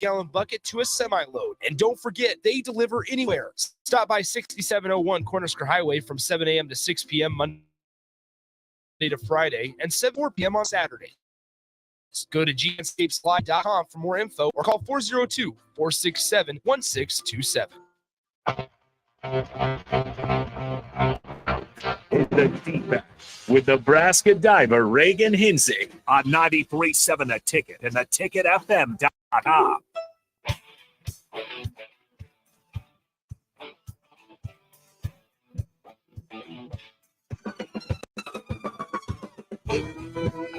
gallon bucket to a semi-load. And don't forget, they deliver anywhere. Stop by 6701 Cornersker Highway from 7 a.m. to 6 p.m. Monday to Friday and 4 p.m. on Saturday. Go to gscapeslive.com for more info or call 402-467-1627. In the deep end with Nebraska diver Reagan Hinze on 93.7 The Ticket and theticketfm.com.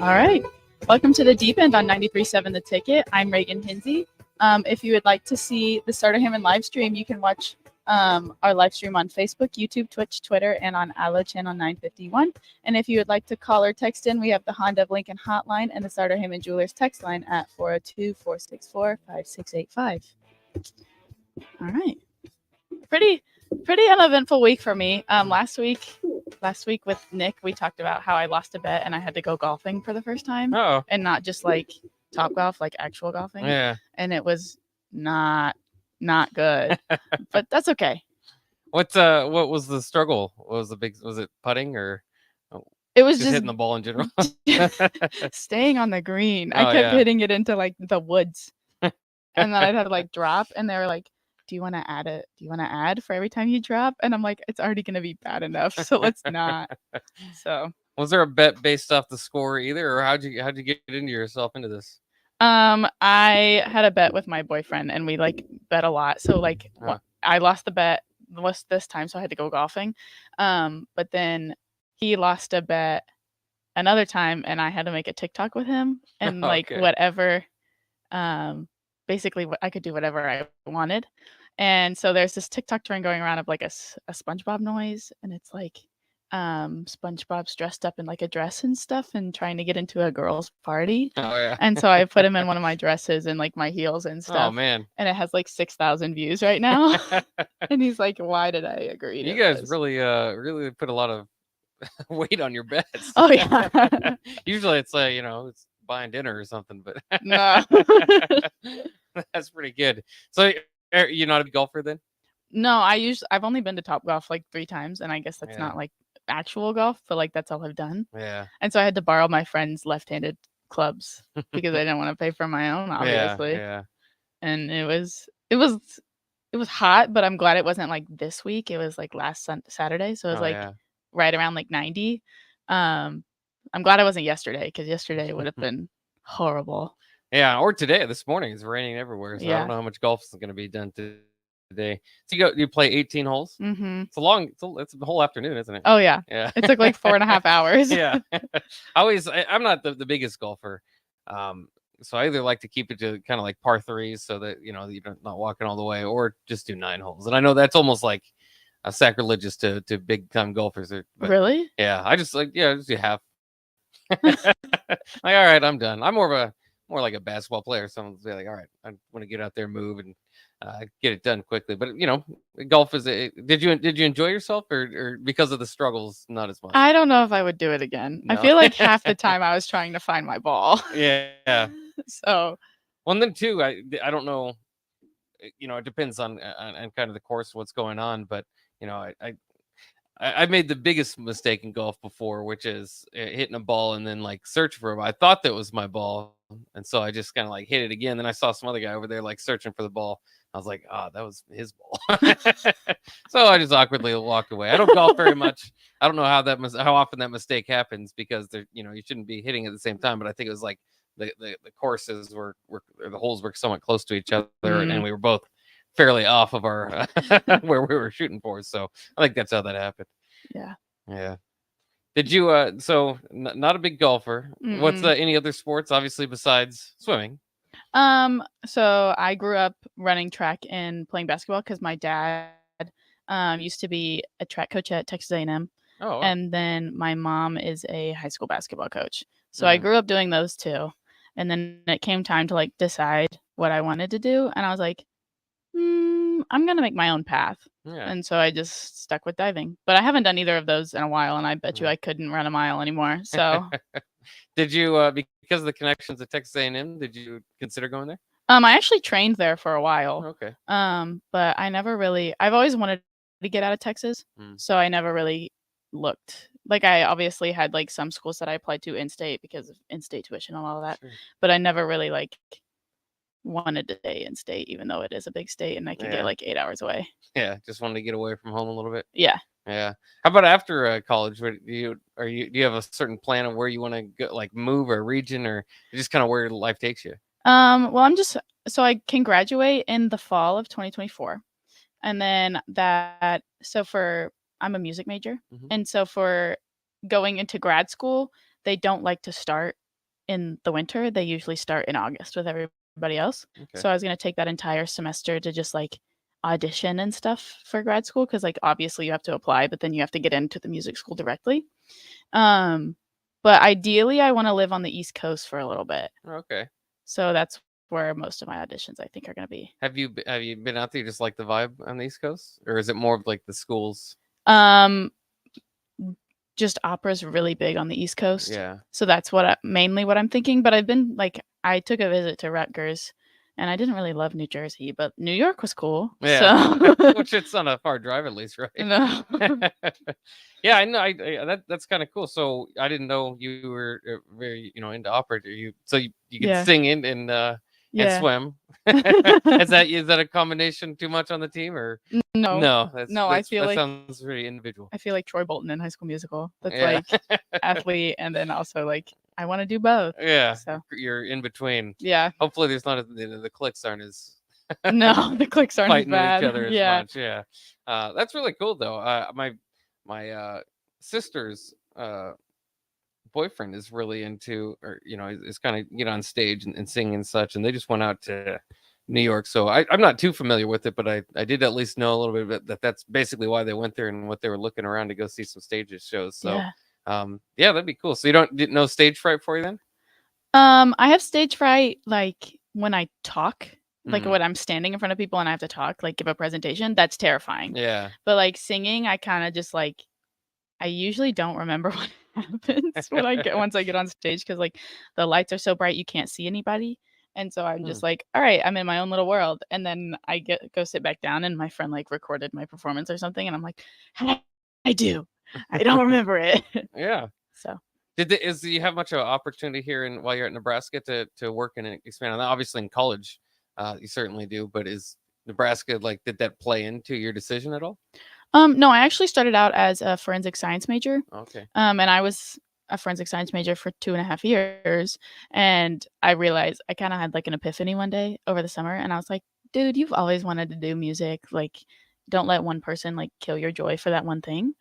All right. Welcome to the Deep End on 93.7 The Ticket. I'm Reagan Hinze. If you would like to see the Starter Hammond live stream, you can watch our live stream on Facebook, YouTube, Twitch, Twitter, and on Allo Channel 951. And if you would like to call or text in, we have the Honda of Lincoln hotline and the Starter Hammond Jewelers text line at 402-464-5685. All right. Pretty uneventful week for me. Last week with Nick, we talked about how I lost a bet and I had to go golfing for the first time. Oh. And not just like top golf, like actual golfing. Yeah. And it was not good. But that's okay. What was the struggle? Was it putting or it was just hitting the ball in general? Staying on the green. Oh, I kept yeah. hitting it into like the woods. And then I'd have to like drop and they were like, do you want to add it? Do you want to add for every time you drop? And I'm like, it's already going to be bad enough. So let's not. So was there a bet based off the score either? Or how'd you get yourself into this? I had a bet with my boyfriend and we like bet a lot. So like I lost the bet this time. So I had to go golfing. But then he lost a bet another time and I had to make a TikTok with him and like whatever, basically I could do whatever I wanted. And so there's this TikTok trend going around of like a SpongeBob noise. And it's like, SpongeBob's dressed up in like a dress and stuff and trying to get into a girl's party. Oh yeah. And so I put him in one of my dresses and like my heels and stuff. Oh man. And it has like 6,000 views right now. And he's like, why did I agree to You guys this? really put a lot of weight on your bets. Oh yeah. Usually it's it's buying dinner or something, but No. That's pretty good. So you're not a golfer then? No, I've only been to Topgolf like 3 times and I guess that's not like actual golf, but like that's all I've done. Yeah. And so I had to borrow my friend's left-handed clubs because I didn't want to pay for my own, obviously. Yeah. And it was hot, but I'm glad it wasn't like this week. It was like last Saturday, so it was right around like 90. I'm glad it wasn't yesterday because yesterday would have been horrible. Yeah, or today. This morning it's raining everywhere, so I don't know how much golf is going to be done today. So you play 18 holes. Mm-hmm. It's a whole afternoon, isn't it? Oh yeah. It took like 4.5 hours. Yeah. I'm not the biggest golfer, so I either like to keep it to kind of like par threes so that you're not walking all the way, or just do 9 holes. And I know that's almost like a sacrilegious to big time golfers. But really? Yeah, I just just do half. Like, all right, I'm done. I'm more like a basketball player. Someone's like, all right, I want to get out there, move, and get it done quickly. But golf is. Did you enjoy yourself, or because of the struggles, not as much? I don't know if I would do it again. No. I feel like half the time I was trying to find my ball. Yeah. So. Well, and then too, I don't know. It depends on kind of the course, what's going on. But I made the biggest mistake in golf before, which is hitting a ball and then like search for it. I thought that was my ball, and so I just kind of like hit it again. Then I saw some other guy over there like searching for the ball. I was like, that was his ball. So I just awkwardly walked away. I don't golf very much. I don't know how often that mistake happens because you shouldn't be hitting at the same time. But I think it was like the courses or the holes were somewhat close to each other, and we were both fairly off of our where we were shooting for. So I think that's how that happened. Yeah. Did you so not a big golfer? Mm-mm. What's any other sports obviously besides swimming? So I grew up running track and playing basketball because my dad used to be a track coach at Texas A&M. Oh, wow. And then my mom is a high school basketball coach. So I grew up doing those two. And then it came time to like decide what I wanted to do. And I was like, I'm going to make my own path. Yeah. And so I just stuck with diving. But I haven't done either of those in a while. And I bet you I couldn't run a mile anymore. So did you, because of the connections at Texas A&M, did you consider going there? I actually trained there for a while. Okay. But I've always wanted to get out of Texas, so I never really looked. Like I obviously had like some schools that I applied to in-state because of in-state tuition and all of that, Sure. but I never really like wanted to stay in-state, even though it is a big state and I could Yeah. get like 8 hours away. Yeah, just wanted to get away from home a little bit. Yeah. Yeah. How about after college? What do you have a certain plan of where you want to go, like move or region, or just kind of where life takes you? Well, so I can graduate in the fall of 2024. And then I'm a music major. Mhm. And so for going into grad school, they don't like to start in the winter. They usually start in August with everybody else. Okay. So I was going to take that entire semester to just like audition and stuff for grad school because like obviously you have to apply, but then you have to get into the music school directly. But ideally I want to live on the East Coast for a little bit. Okay. So that's where most of my auditions I think are going to be. Have you been out there? You just like the vibe on the East Coast, or is it more of like the schools? Just opera's really big on the East Coast. Yeah. So that's mainly what I'm thinking. But I took a visit to Rutgers, and I didn't really love New Jersey, but New York was cool. Yeah. So Which it's not a far drive at least, right? no. Yeah, I know. That's kind of cool. So I didn't know you were very into opera. You could Yeah. sing and Yeah. swim. Is that a combination too much on the team, or No. no? I feel that like sounds very individual. I feel like Troy Bolton in High School Musical. That's Yeah. like athlete, and then also like I want to do both. Yeah, So you're in between. yeah. Hopefully, there's not the clicks aren't as No, the clicks aren't as fighting with bad. each other as Yeah. much. Yeah, that's really cool though. My sister's boyfriend is really into, or is kind of on stage and singing and such, and they just went out to New York. So I'm not too familiar with it, but I did at least know a little bit that's basically why they went there and what they were looking around to go see some stage shows. So Yeah. that'd be cool. So didn't know stage fright for you then? I have stage fright like when I talk, like Mhm. when I'm standing in front of people and I have to talk, like give a presentation. That's terrifying. Yeah. But like singing, I kind of just like I usually don't remember what happens once I get on stage because like the lights are so bright you can't see anybody. And so I'm just like, all right, I'm in my own little world. And then I go sit back down and my friend like recorded my performance or something. And I'm like, I do. I don't remember it. Yeah. So Do you have much of an opportunity here while you're at Nebraska to work and expand on that? Obviously in college, you certainly do, but is Nebraska did that play into your decision at all? no, I actually started out as a forensic science major. Okay. And I was a forensic science major for 2.5 years. And I realized I kind of had like an epiphany one day over the summer. And I was like, dude, you've always wanted to do music. Like, don't let one person like kill your joy for that one thing.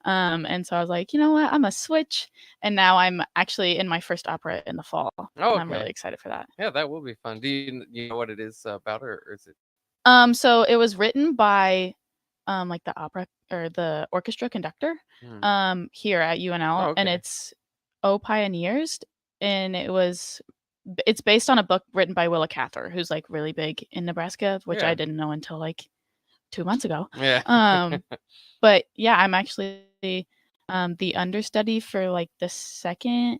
And so I was like, you know what? I'm a switch. And now I'm actually in my first opera in the fall. Oh, and I'm okay. really excited for that. Yeah, that will be fun. Do you know what it is about, or is it? So it was written by like the opera or the orchestra conductor here at UNL, Oh, and okay. it's Oh Pioneers, and it's based on a book written by Willa Cather, who's like really big in Nebraska, which Yeah. I didn't know until like 2 months ago. Yeah. But yeah, I'm actually the understudy for like the second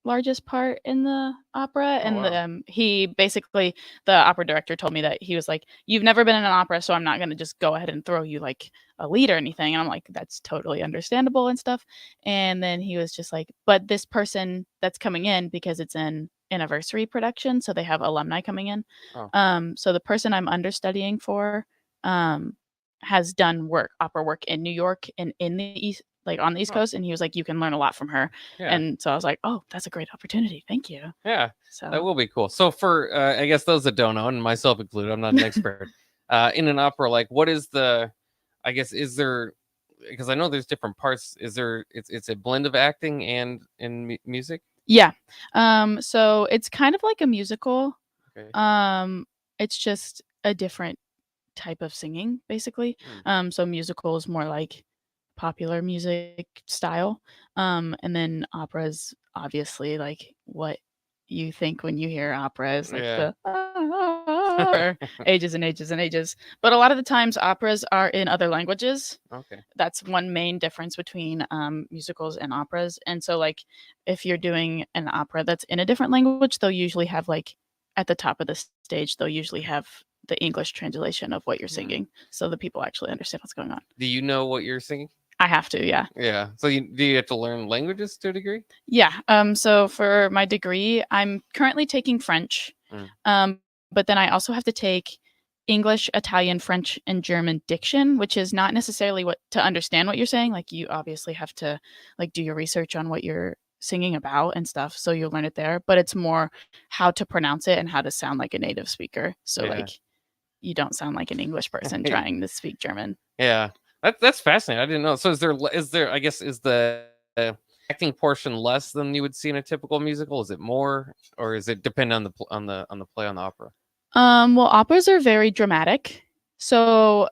largest part in the opera. Oh, And wow. the opera director told me that he was like, you've never been in an opera, so I'm not going to just go ahead and throw you like a lead or anything. And I'm like, that's totally understandable and stuff. And then he was just like, but this person that's coming in, because it's an anniversary production, so they have alumni coming in. Oh. So the person I'm understudying for has done opera work in New York and in the East, like on the East Oh. Coast, and he was like, you can learn a lot from her. Yeah. And so I was like, oh, that's a great opportunity. Thank you. Yeah. So That will be cool. So for I guess those that don't know, and myself included, I'm not an expert. In an opera, like what is is there, because I know there's different parts. Is there? It's a blend of acting and music. yeah. So it's kind of like a musical. Okay. It's just a different type of singing, basically. So musical is more like popular music style. And then opera is obviously like what you think when you hear opera is like Yeah. for ages and ages and ages. But a lot of the times operas are in other languages. Okay. That's one main difference between musicals and operas. And so like if you're doing an opera that's in a different language, they'll usually have like at the top of the stage, they'll usually have the English translation of what you're singing, so the people actually understand what's going on. Do you know what you're singing? I have to, yeah. Yeah. So do you have to learn languages to a degree? Yeah. So for my degree, I'm currently taking French. But then I also have to take English, Italian, French, and German diction, which is not necessarily what to understand what you're saying. Like you obviously have to like do your research on what you're singing about and stuff, so you'll learn it there. But it's more how to pronounce it and how to sound like a native speaker. So Yeah. like you don't sound like an English person trying to speak German. Yeah. That's fascinating. I didn't know. So is there I guess is the acting portion less than you would see in a typical musical? Is it more, or is it depend on the play on the opera? Well, operas are very dramatic. So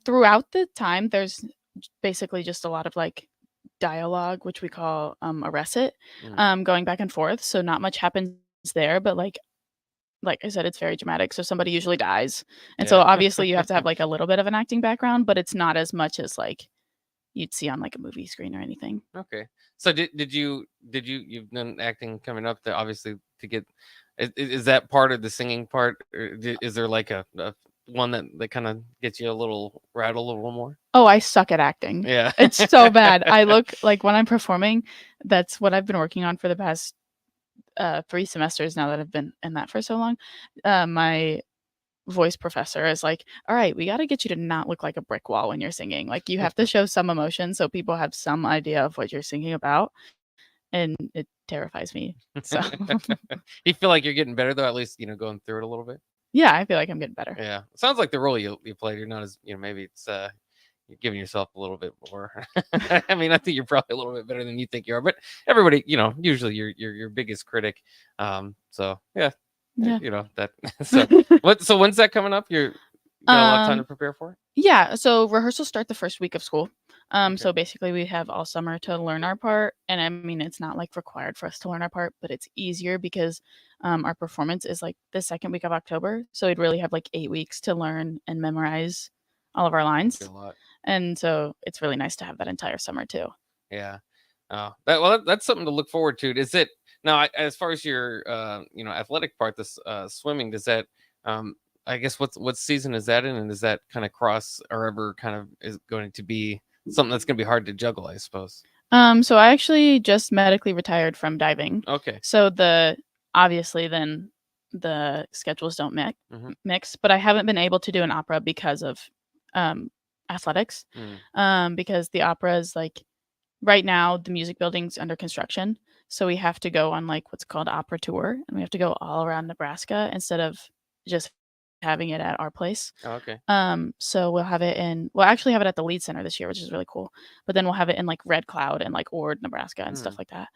throughout the time, there's basically just a lot of like dialogue, which we call a recit, going back and forth. So not much happens there, but like I said, it's very dramatic. So somebody usually dies, and so Yeah. obviously you have to have like a little bit of an acting background, but it's not as much as like you'd see on like a movie screen or anything. Okay. So you've done acting coming up there obviously to get is that part of the singing part, or is there like a one that kind of gets you a little rattled a little more? Oh, I suck at acting. Yeah. It's so bad. I look like when I'm performing, that's what I've been working on for the past 3 semesters now that I've been in that for so long. My voice professor is like, all right, we got to get you to not look like a brick wall when you're singing. Like you have to show some emotion so people have some idea of what you're singing about. And it terrifies me. So You feel like you're getting better though, at least, going through it a little bit? yeah, I feel like I'm getting better. Yeah. Sounds like the role you played, you're not as, maybe it's you're giving yourself a little bit more. I mean, I think you're probably a little bit better than you think you are, but everybody, usually you're your biggest critic. So yeah. Yeah. That. So when's that coming up? You're got a lot of time to prepare for it? Yeah. So rehearsals start the first week of school. Okay. So basically we have all summer to learn our part. And I mean, it's not like required for us to learn our part, but it's easier because our performance is like the second week of October. So we'd really have like 8 weeks to learn and memorize all of our lines. A lot. And so it's really nice to have that entire summer too. Yeah. That's something to look forward to. Is it now, as far as your athletic part, this swimming, does that I guess what season is that in, and does that kind of cross or ever kind of is going to be something that's going to be hard to juggle, I suppose? So I actually just medically retired from diving. Okay. So obviously then the schedules don't mix, but I haven't been able to do an opera because of athletics. Because the opera is like right now the music building's under construction, so we have to go on like what's called opera tour, and we have to go all around Nebraska instead of just having it at our place. Oh, okay. So we'll actually have it at the Lead Center this year, which is really cool. But then we'll have it in like Red Cloud and like Ord, Nebraska and stuff like that.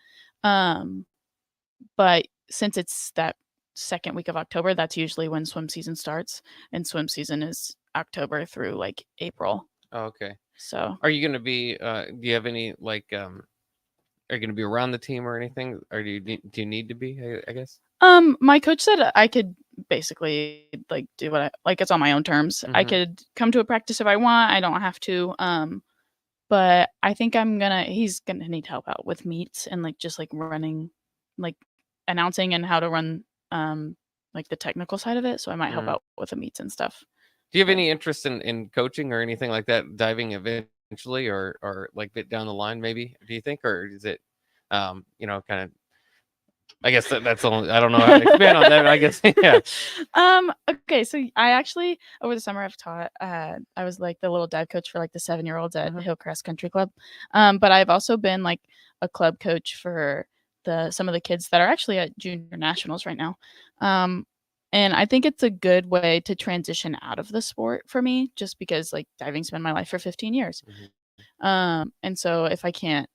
But since it's that second week of October, that's usually when swim season starts, and swim season is October through like April. Oh, okay. So are you going to be do you have any like are you going to be around the team or anything, or do you need to be, I guess? My coach said I could basically like do what I like. It's on my own terms. I could come to a practice if I want. I don't have to. But I think he's gonna need help out with meets and like just like running, like announcing and how to run like the technical side of it. So I might help out with the meets and stuff. Do you have any interest in coaching or anything like that, diving eventually, or like bit down the line maybe, do you think, or is it kind of, I guess that's only, I don't know how to expand on that, I guess. Yeah. Okay, so I actually over the summer I've taught I was like the little dive coach for like the 7-year-olds at Hillcrest Country Club. But I've also been like a club coach for some of the kids that are actually at junior nationals right now. And I think it's a good way to transition out of the sport for me, just because like diving's been my life for 15 years. And so if I can't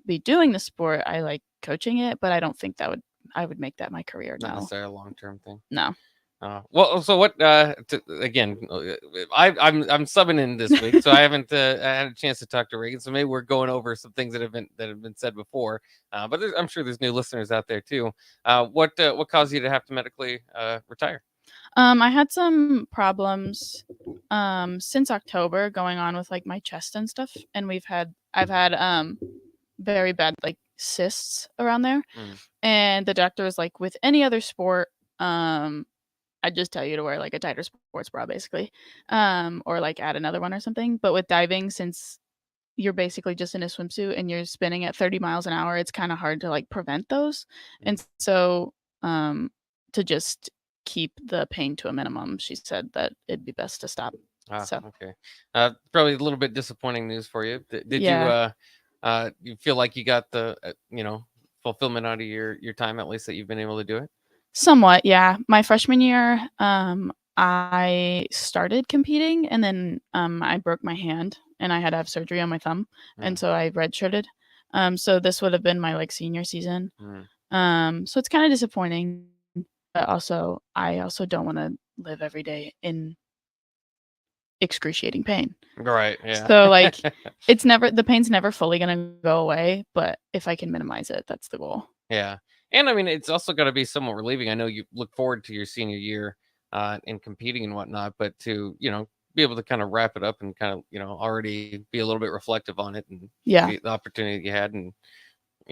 be doing the sport, I like coaching it, but I don't think I would make that my career. Not No. necessarily a long-term thing. No. Well, so what? Again, I'm subbing in this week, so I haven't had a chance to talk to Reagan. So maybe we're going over some things that have been said before. But I'm sure there's new listeners out there too. What caused you to have to medically retire? I had some problems since October going on with like my chest and stuff, and I've had very bad like cysts around there, and the doctor was like, with any other sport, I'd just tell you to wear like a tighter sports bra basically, or like add another one or something. But with diving, since you're basically just in a swimsuit and you're spinning at 30 miles an hour, it's kind of hard to like prevent those. And so to just keep the pain to a minimum, she said that it'd be best to stop. So Okay. Probably a little bit disappointing news for you. Did Yeah. you feel like you got the fulfillment out of your time, at least that you've been able to do it? Somewhat, yeah. My freshman year, I started competing and then I broke my hand and I had to have surgery on my thumb. And so I redshirted. So this would have been my like senior season. So it's kind of disappointing, but also I also don't want to live every day in excruciating pain. Right. Yeah. So like the pain's never fully gonna go away, but if I can minimize it, that's the goal. Yeah. And I mean, it's also got to be somewhat relieving. I know you look forward to your senior year and competing and whatnot, but to, be able to kind of wrap it up and kind of, already be a little bit reflective on it and Yeah. the opportunity you had and,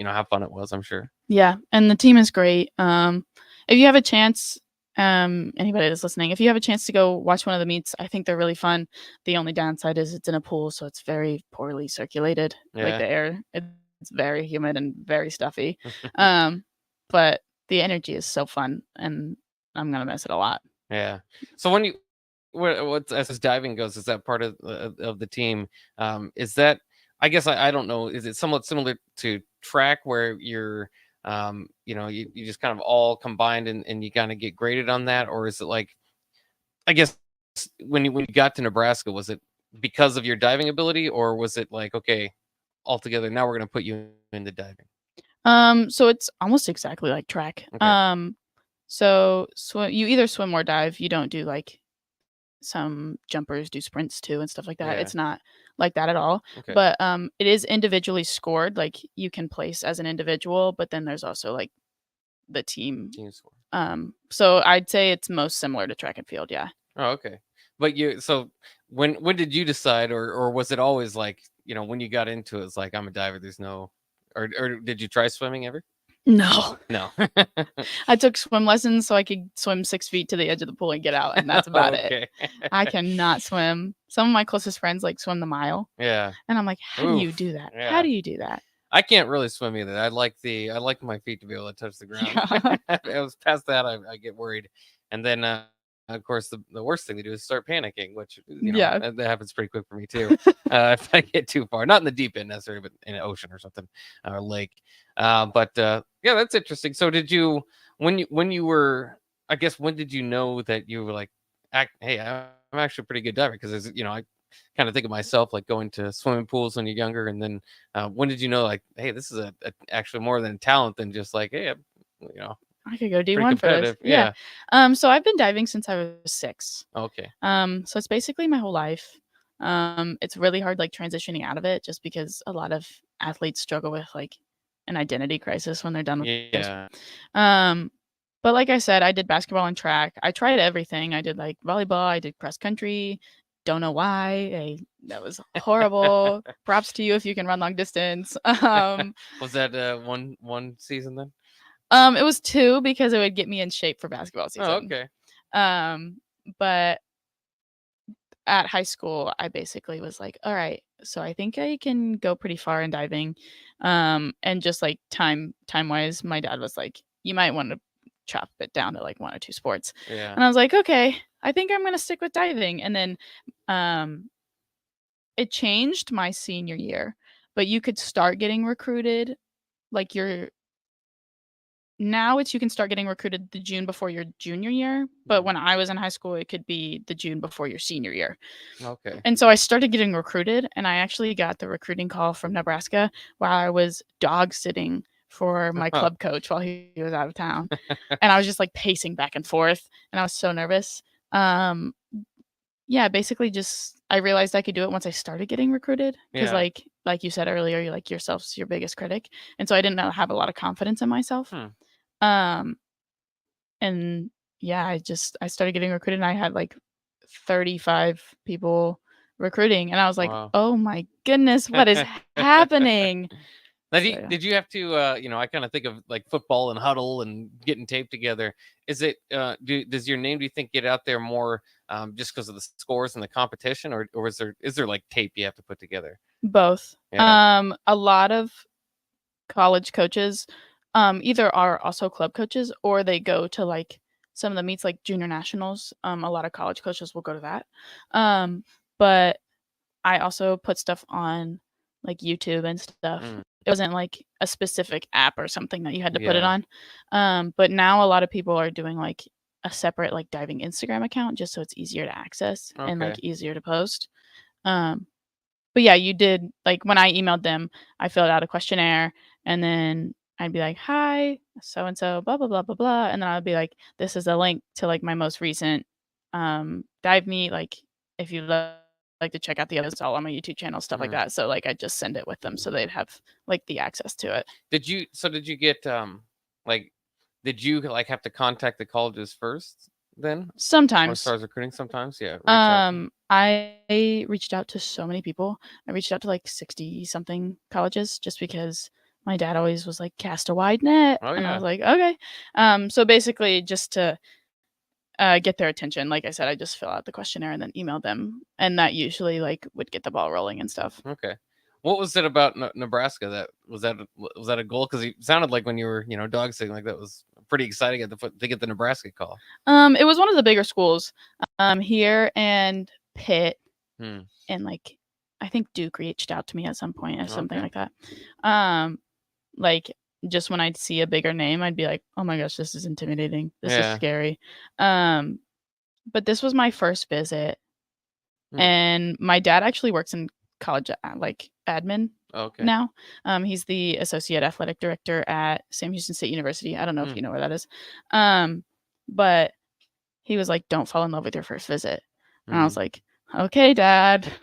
how fun it was, I'm sure. Yeah. And the team is great. If you have a chance, anybody that's listening, if you have a chance to go watch one of the meets, I think they're really fun. The only downside is it's in a pool, so it's very poorly circulated. Like Yeah. the air, it's very humid and very stuffy. But the energy is so fun, and I'm gonna miss it a lot. Yeah. So when you, what as diving goes, is that part of the team? Is that, I guess I don't know. Is it somewhat similar to track where you're, you just kind of all combined and you kind of get graded on that, or is it like, I guess when you got to Nebraska, was it because of your diving ability, or was it like, okay, all together now we're gonna put you into diving? So it's almost exactly like track. Okay. So you either swim or dive. You don't do like some jumpers do sprints too and stuff like that. Yeah. It's not like that at all. Okay. But it is individually scored. Like you can place as an individual, but then there's also like the team. Team score. So I'd say it's most similar to track and field. Yeah. Oh, okay. But so when did you decide, or was it always like, when you got into it, it's like, I'm a diver, there's no, or did you try swimming ever? No. No. I took swim lessons so I could swim 6 feet to the edge of the pool and get out, and that's about Okay. it. I cannot swim. Some of my closest friends like swim the mile, Yeah. and I'm like, how do you Oof. do that? Yeah. How do you do that? I can't really swim either. I like my feet to be able to touch the ground. Yeah. If I was past that, I get worried. And then of course the worst thing to do is start panicking, which Yeah. that happens pretty quick for me too. If I get too far, not in the deep end necessarily, but in an ocean or something, or lake. But yeah, that's interesting. So did you, when you were, I guess, when did you know that you were like, hey, I'm actually a pretty good diver? Because I kind of think of myself like going to swimming pools when you're younger, and then when did you know, like, hey, this is actually more than talent than just like, hey, I could go pretty D1 for this. competitive. Yeah. So I've been diving since I was 6. Okay. So it's basically my whole life. It's really hard like transitioning out of it just because a lot of athletes struggle with like an identity crisis when they're done with Yeah. But like I said, I did basketball and track. I tried everything. I did like volleyball, I did cross country. Don't know why. That was horrible. Props to you if you can run long distance. Was that one season then? It was 2 because it would get me in shape for basketball season. Oh, okay. But at high school, I basically was like, all right, so I think I can go pretty far in diving. And just like time wise, my dad was like, you might want to chop it down to like 1 or 2 sports. Yeah. And I was like, okay, I think I'm gonna stick with diving. And then it changed my senior year, but you could start getting recruited like now you can start getting recruited the June before your junior year, but when I was in high school, it could be the June before your senior year. Okay. And so I started getting recruited, and I actually got the recruiting call from Nebraska while I was dog sitting for my club coach while he was out of town. And I was just like pacing back and forth, and I was so nervous. Yeah, basically just I realized I could do it once I started getting recruited because Yeah. like you said earlier, you're like yourself's your biggest critic. And so I didn't have a lot of confidence in myself. And yeah, I started getting recruited and I had like 35 people recruiting and I was like, Wow. "Oh my goodness, what is happening?" Now, So, yeah. did you have to, I kind of think of like football and huddle and getting taped together. Is it, does your name, do you think, get out there more just because of the scores and the competition, or is there like tape you have to put together? Both. Yeah. A lot of college coaches either are also club coaches or they go to like some of the meets like junior nationals. A lot of college coaches will go to that. But I also put stuff on like YouTube and stuff. It wasn't like a specific app or something that you had to put it Yeah. on. But now a lot of people are doing like a separate like diving Instagram account just so it's easier to access and like Okay. easier to post. But yeah, you did like when I emailed them, I filled out a questionnaire and then I'd be like, "Hi, so and so, blah blah blah blah blah," and then I'd be like, "This is a link to like my most recent dive meet. Like, if you'd like to check out the others, it's all on my YouTube channel, stuff like that." So like I just send it with them so they'd have like the access to it. Did you get like did you like have to contact the colleges first then? Or Sometimes. stars recruiting sometimes? Yeah. Reach out to them. I reached out to so many people. I reached out to like 60 something colleges just because my dad always was like cast a wide net. Oh, And I yeah. was like, okay. So basically just to get their attention, like I said, I just fill out the questionnaire and then email them. And that usually like would get the ball rolling and stuff. Okay. What was it about Nebraska that was that a goal? Because it sounded like when you were dog sitting, like that was pretty exciting to get the Nebraska call. It was one of the bigger schools here, and Pitt and like I think Duke reached out to me at some point or something like that. Like just when I'd see a bigger name, I'd be like, "Oh my gosh, this is intimidating. This is scary." But this was my first visit, and my dad actually works in college like admin now. He's the associate athletic director at Sam Houston State University. I don't know if you know where that is. But he was like, "Don't fall in love with your first visit." And I was like, "Okay, Dad."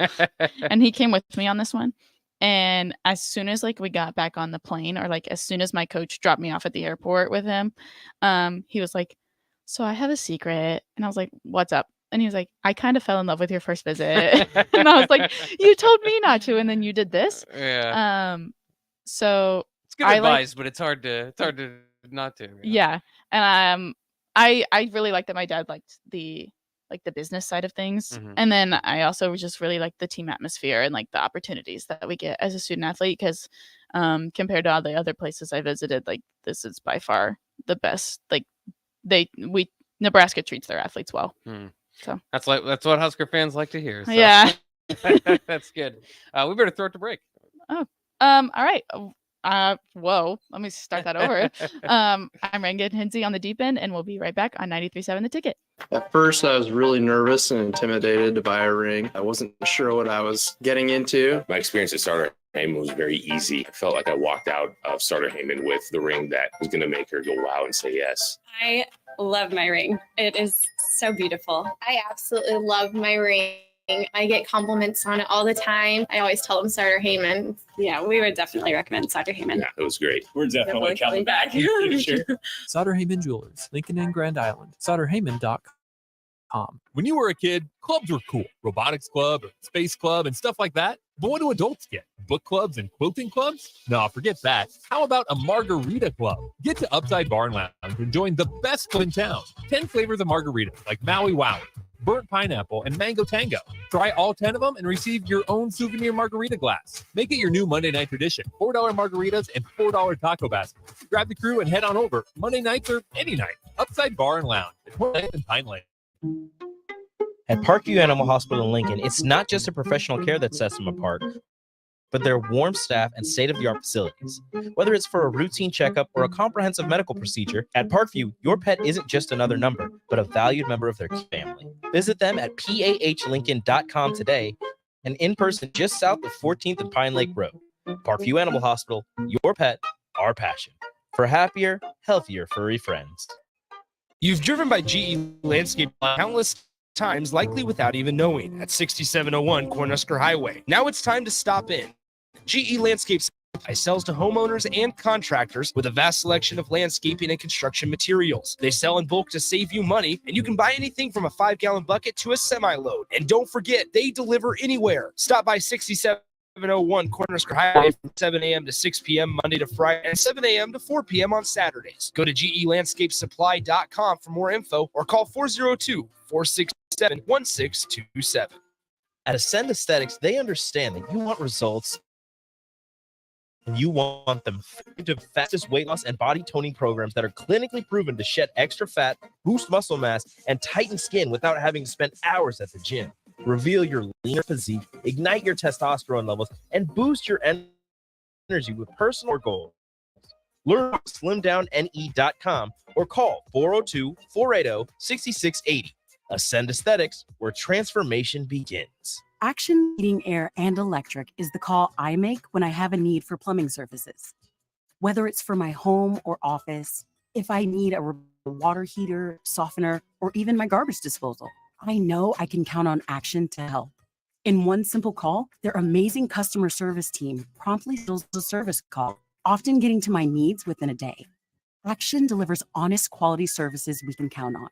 And he came with me on this one. And as soon as like we got back on the plane, or like as soon as my coach dropped me off at the airport with him, he was like, "So I have a secret." And I was like, "What's up?" And he was like, "I kind of fell in love with your first visit." And I was like, "You told me not to, and then you did this." Yeah. So It's good advice, but it's hard to not to. Yeah. And I really liked that my dad liked the business side of things. And then I also just really liked the team atmosphere and like the opportunities that we get as a student athlete, because compared to all the other places I visited, like this is by far the best. Like Nebraska treats their athletes well. So that's what Husker fans like to hear. So. Yeah. That's good. We better throw it to break. Oh, all right. Whoa, let me start that over. I'm Reagan Hinze on the deep end, and we'll be right back on 93.7 The Ticket. At first, I was really nervous and intimidated to buy a ring. I wasn't sure what I was getting into. My experience at Starter Heyman was very easy. I felt like I walked out of Starter Heyman with the ring that was going to make her go wow and say yes. I love my ring. It is so beautiful. I absolutely love my ring. I get compliments on it all the time. I always tell them Starter Heyman. Yeah, we would definitely recommend Starter Heyman. Yeah, it was great. We're definitely coming back. Sure. Sauter Heyman Jewelers, Lincoln and Grand Island. SauterHeyman.com. When you were a kid, clubs were cool. Robotics club, or space club, and stuff like that. But what do adults get? Book clubs and quilting clubs? No, forget that. How about a margarita club? Get to Upside Bar and Lounge and join the best club in town. 10 flavors of margarita, like Maui Wowie, burnt pineapple, and mango tango. Try all 10 of them and receive your own souvenir margarita glass. Make it your new Monday night tradition. $4 margaritas and $4 taco baskets. Grab the crew and head on over. Monday nights or any night. Upside Bar and Lounge at 29th and Pine Lane. At Parkview Animal Hospital in Lincoln, it's not just the professional care that sets them apart, but their warm staff and state-of-the-art facilities. Whether it's for a routine checkup or a comprehensive medical procedure, at Parkview, your pet isn't just another number, but a valued member of their family. Visit them at pahlincoln.com today and in person just south of 14th and Pine Lake Road. Parkview Animal Hospital, your pet, our passion. For happier, healthier furry friends. You've driven by GE Landscape countless times, likely without even knowing, at 6701 Cornhusker Highway. Now it's time to stop in. GE Landscape sells to homeowners and contractors with a vast selection of landscaping and construction materials. They sell in bulk to save you money, and you can buy anything from a 5-gallon bucket to a semi-load. And don't forget, they deliver anywhere. Stop by 6701 701 Cornerstone Highway from 7 a.m. to 6 p.m. Monday to Friday and 7 a.m. to 4 p.m. on Saturdays. Go to GELandscapeSupply.com for more info or call 402-467-1627. At Ascend Aesthetics, they understand that you want results and you want them to fastest weight loss and body toning programs that are clinically proven to shed extra fat, boost muscle mass, and tighten skin without having to spend hours at the gym. Reveal your leaner physique, ignite your testosterone levels, and boost your energy with personal goals. Learn more at slimdowne.com or call 402-480-6680. Ascend Aesthetics, where transformation begins. Action Heating, Air, and Electric is the call I make when I have a need for plumbing services. Whether it's for my home or office, if I need a water heater, softener, or even my garbage disposal, I know I can count on Action to help. In one simple call, their amazing customer service team promptly fills the service call, often getting to my needs within a day. Action delivers honest quality services we can count on.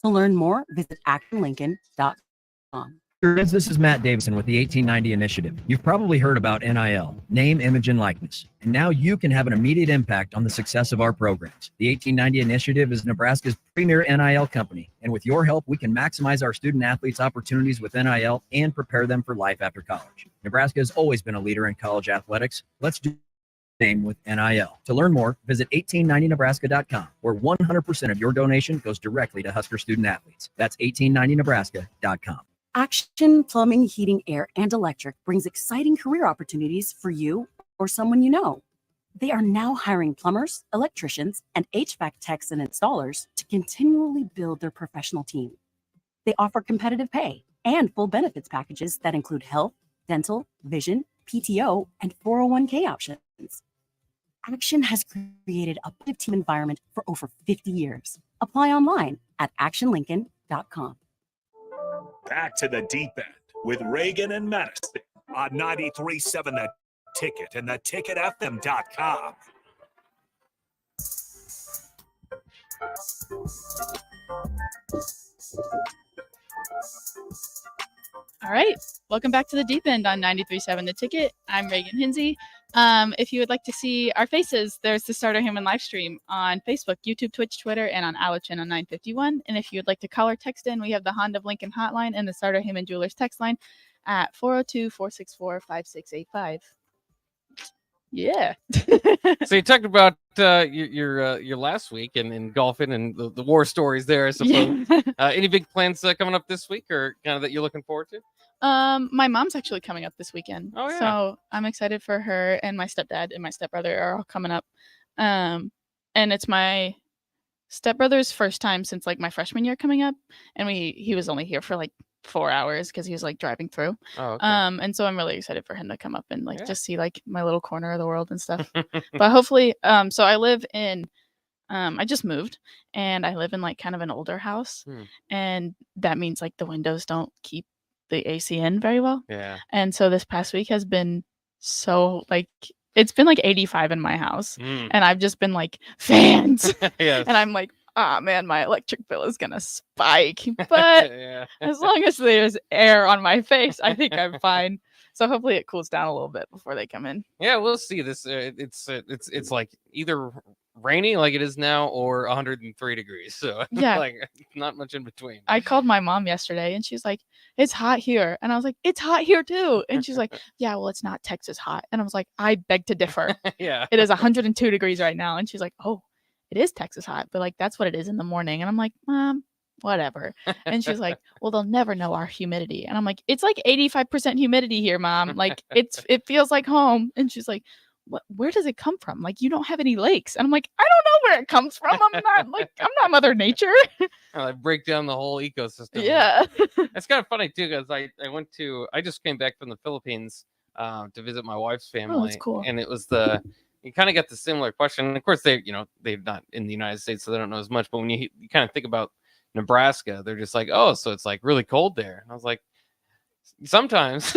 To learn more, visit actionlincoln.com. Friends, this is Matt Davison with the 1890 Initiative. You've probably heard about NIL, name, image, and likeness. And now you can have an immediate impact on the success of our programs. The 1890 Initiative is Nebraska's premier NIL company. And with your help, we can maximize our student athletes' opportunities with NIL and prepare them for life after college. Nebraska has always been a leader in college athletics. Let's do the same with NIL. To learn more, visit 1890nebraska.com, where 100% of your donation goes directly to Husker student athletes. That's 1890nebraska.com. Action Plumbing, Heating, Air, and Electric brings exciting career opportunities for you or someone you know. They are now hiring plumbers, electricians, and HVAC techs and installers to continually build their professional team. They offer competitive pay and full benefits packages that include health, dental, vision, PTO, and 401k options. Action has created a positive team environment for over 50 years. Apply online at actionlincoln.com. Back to the deep end with Reagan and Madison on 93.7 The Ticket and theticketfm.com. All right. Welcome back to the deep end on 93.7 The Ticket. I'm Reagan Hinze. If you would like to see our faces, there's the Starter Human live stream on Facebook, YouTube, Twitch, Twitter, and on our channel 951. And if you would like to call or text in, we have the Honda of Lincoln hotline and the Starter Human Jewelers text line at 402-464-5685. Yeah. So you talked about your last week in golfing and the war stories there, I suppose. Yeah. Any big plans coming up this week, or kind of that you're looking forward to? My mom's actually coming up this weekend. Oh, yeah. So I'm excited for her, and my stepdad and my stepbrother are all coming up. And it's my stepbrother's first time since like my freshman year coming up, and he was only here for like 4 hours because he was like driving through. Oh, okay. And so I'm really excited for him to come up and like just see like my little corner of the world and stuff. But hopefully, so I live in I just moved, and I live in like kind of an older house, and that means like the windows don't keep the AC in very well. Yeah. And so this past week has been so like it's been like 85 in my house, and I've just been like fans. Yes. And I'm like, ah, man, my electric bill is gonna spike. But as long as there's air on my face, I think I'm fine. So hopefully it cools down a little bit before they come in. Yeah, we'll see. This it's like either rainy like it is now or 103 degrees. So Yeah. like not much in between. I called my mom yesterday, and she's like, it's hot here. And I was like, it's hot here too. And she's like, yeah, well, it's not Texas hot. And I was like, I beg to differ. Yeah. It is 102 degrees right now. And she's like, oh, it is Texas hot, but like that's what it is in the morning. And I'm like, Mom, whatever. And she's like, well, they'll never know our humidity. And I'm like, it's like 85% humidity here, Mom. Like it feels like home. And she's like, where does it come from? Like, you don't have any lakes. And I'm like, I don't know where it comes from. I'm not Mother Nature. I break down the whole ecosystem. Yeah. It's kind of funny too, because I just came back from the Philippines to visit my wife's family. Oh, that's cool. And it was you kind of got the similar question. And of course they're not in the United States, so they don't know as much. But when you kind of think about Nebraska, they're just like, oh, so it's like really cold there. And I was like, sometimes.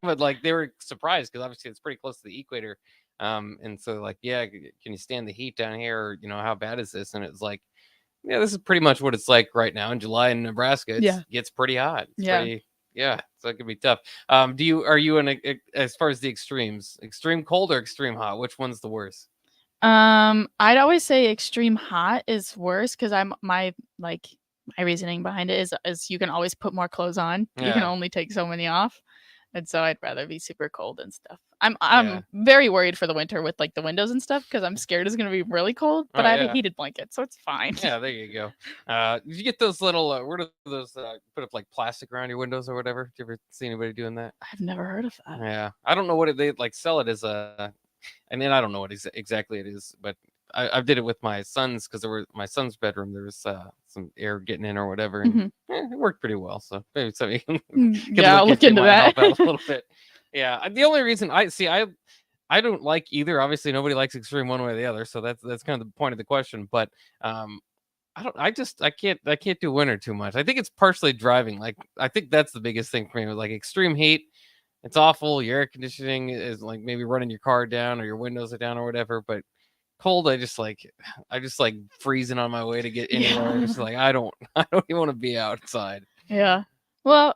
But like they were surprised because obviously it's pretty close to the equator. And so like, yeah, can you stand the heat down here? Or, how bad is this? And it's like, yeah, this is pretty much what it's like right now in July in Nebraska. It gets pretty hot. It's Yeah, so it could be tough. Are you in as far as the extremes, extreme cold or extreme hot? Which one's the worst? I'd always say extreme hot is worse because my reasoning behind it is you can always put more clothes on. You can Yeah. only take so many off. And so I'd rather be super cold and stuff. Yeah. I'm very worried for the winter with like the windows and stuff because I'm scared it's gonna be really cold. But Oh, I have yeah. a heated blanket, so it's fine. Yeah, there you go. Did you get those little where do those put up like plastic around your windows or whatever? Did you ever see anybody doing that? I've never heard of that. Yeah, I don't know what they like sell it as a, and then I don't know what exactly it is, but I did it with my sons because my son's bedroom. There was some air getting in or whatever, and it worked pretty well. So maybe somebody can Yeah, I'll look into that. help out a little bit. Yeah, the only reason I don't like either. Obviously, nobody likes extreme one way or the other, so that's kind of the point of the question. But I can't do winter too much. I think it's partially driving. Like I think that's the biggest thing for me. Like extreme heat, it's awful. Your air conditioning is like maybe running your car down or your windows are down or whatever. But cold, I just like freezing on my way to get anywhere. Yeah. Just like I don't even want to be outside. Yeah. Well,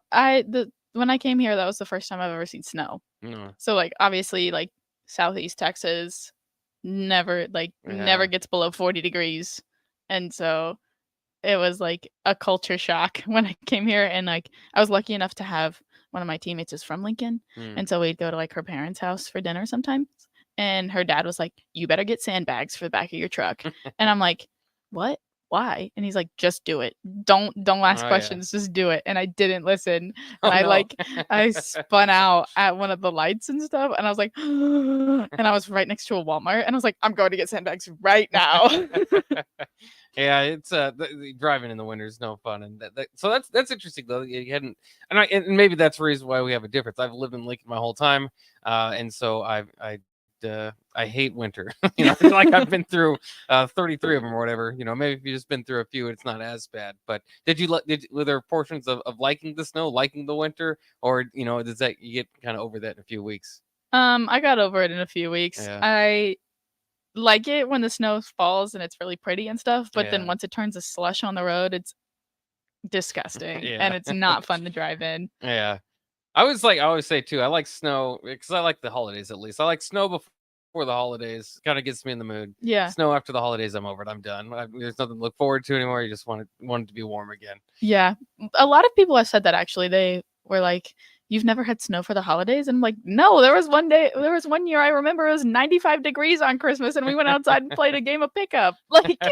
when I came here, that was the first time I've ever seen snow. Mm. So like obviously like Southeast Texas never gets below 40 degrees. And so it was like a culture shock when I came here, and like I was lucky enough to have one of my teammates is from Lincoln. And so we'd go to like her parents' house for dinner sometimes. And her dad was like, "You better get sandbags for the back of your truck." And I'm like, "What? Why?" And he's like, "Just do it. Don't ask questions. Just do it." And I didn't listen. And I spun out at one of the lights and stuff. And I was like, and I was right next to a Walmart. And I was like, "I'm going to get sandbags right now." Yeah, it's the driving in the winter is no fun, and so that's interesting though. You hadn't, and maybe that's the reason why we have a difference. I've lived in Lincoln my whole time, and so I hate winter. I feel like I've been through 33 of them or whatever. Maybe if you've just been through a few, it's not as bad. But were there portions of liking the snow, liking the winter, or does that you get kind of over that in a few weeks? I got over it in a few weeks. Yeah. I like it when the snow falls and it's really pretty and stuff, but then Yeah. once it turns to slush on the road, it's disgusting Yeah. and it's not fun to drive in. Yeah. I always say too, I like snow because I like the holidays at least. I like snow before the holidays. Kind of gets me in the mood. Yeah. Snow after the holidays, I'm over it. I'm done. There's nothing to look forward to anymore. You just want it to be warm again. Yeah. A lot of people have said that actually. They were like, "You've never had snow for the holidays?" And I'm like, "No, there was one year I remember it was 95 degrees on Christmas and we went outside and played a game of pickup." Like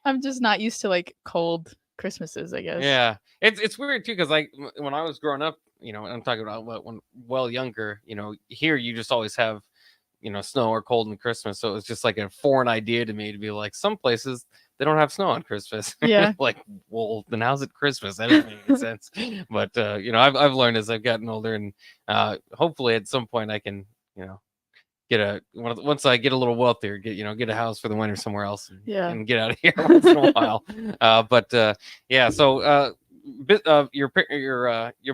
I'm just not used to like cold Christmases, I guess. Yeah, it's weird too because like when I was growing up, I'm talking about when well younger, here you just always have, snow or cold in Christmas, so it was just like a foreign idea to me to be like some places they don't have snow on Christmas. Yeah. Like, well, then how's it Christmas? That doesn't make any sense. But I've learned as I've gotten older, and hopefully at some point I can, once I get a little wealthier, get a house for the winter somewhere else, and get out of here once in a while. Yeah. So your